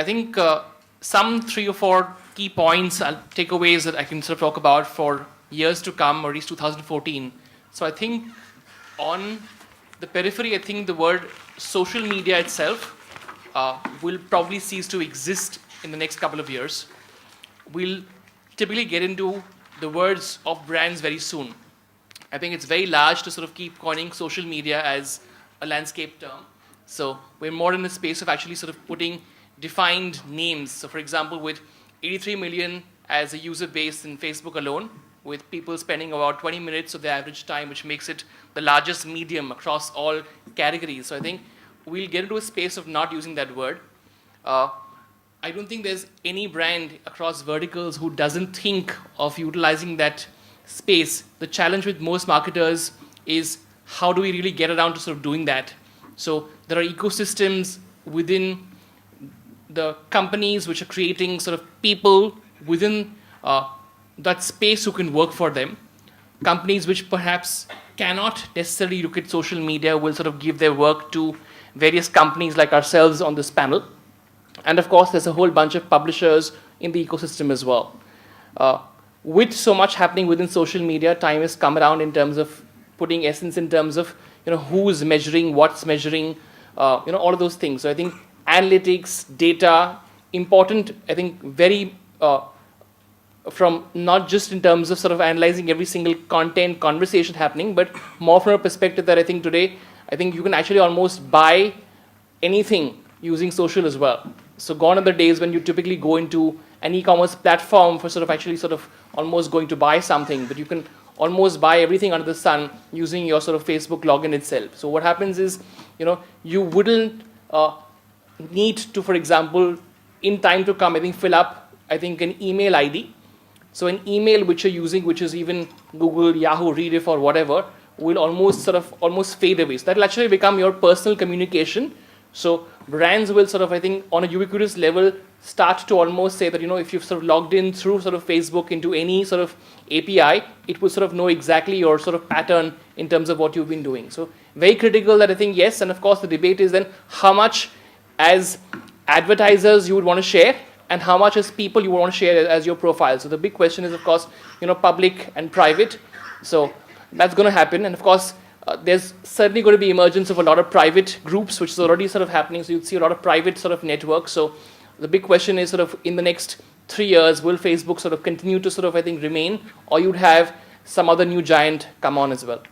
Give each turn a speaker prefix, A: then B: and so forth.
A: I think some 3 or 4 key points, takeaways that I can sort of talk about for years to come, or at least 2014. So I think on the periphery, I think the word social media itself will probably cease to exist in the next couple of years. We'll typically get into the words of brands very soon. I think it's very large to sort of keep coining social media as a landscape term. So we're more in the space of actually sort of putting defined names. So for example, with 83 million as a user base in Facebook alone, with people spending about 20 minutes of their average time, which makes it the largest medium across all categories. So I think we'll get into a space of not using that word. I don't think there's any brand across verticals who doesn't think of utilizing that space. The challenge with most marketers is how do we really get around to sort of doing that? So there are ecosystems within the companies which are creating sort of people within that space who can work for them. Companies which perhaps cannot necessarily look at social media will sort of give their work to various companies like ourselves on this panel. And of course, there's a whole bunch of publishers in the ecosystem as well. With so much happening within social media, time has come around in terms of putting essence in terms of who's measuring, what's measuring, all of those things. So I think analytics, data, important, I think very from not just in terms of sort of analyzing every single content conversation happening, but more from a perspective that I think today, I think you can actually almost buy anything using social as well. So gone are the days when you typically go into an e-commerce platform for sort of actually sort of almost going to buy something, but you can almost buy everything under the sun using your sort of Facebook login itself. So what happens is, you wouldn't need to, for example, in time to come, I think fill up, I think an email ID. So an email which you're using, which is even Google, Yahoo, Rediff or whatever, will almost fade away. So that'll actually become your personal communication. So brands will sort of, I think, on a ubiquitous level, start to almost say that, if you've sort of logged in through sort of Facebook into any sort of API, it will sort of know exactly your sort of pattern in terms of what you've been doing. So very critical that I think, yes, and of course the debate is then how much as advertisers you would want to share and how much as people you want to share as your profile. So the big question is, of course, public and private. So that's going to happen. And of course, there's certainly going to be emergence of a lot of private groups, which is already sort of happening. So you'd see a lot of private sort of networks. So the big question is sort of in the next 3 years, will Facebook sort of continue to sort of, I think, remain, or you'd have some other new giant come on as well?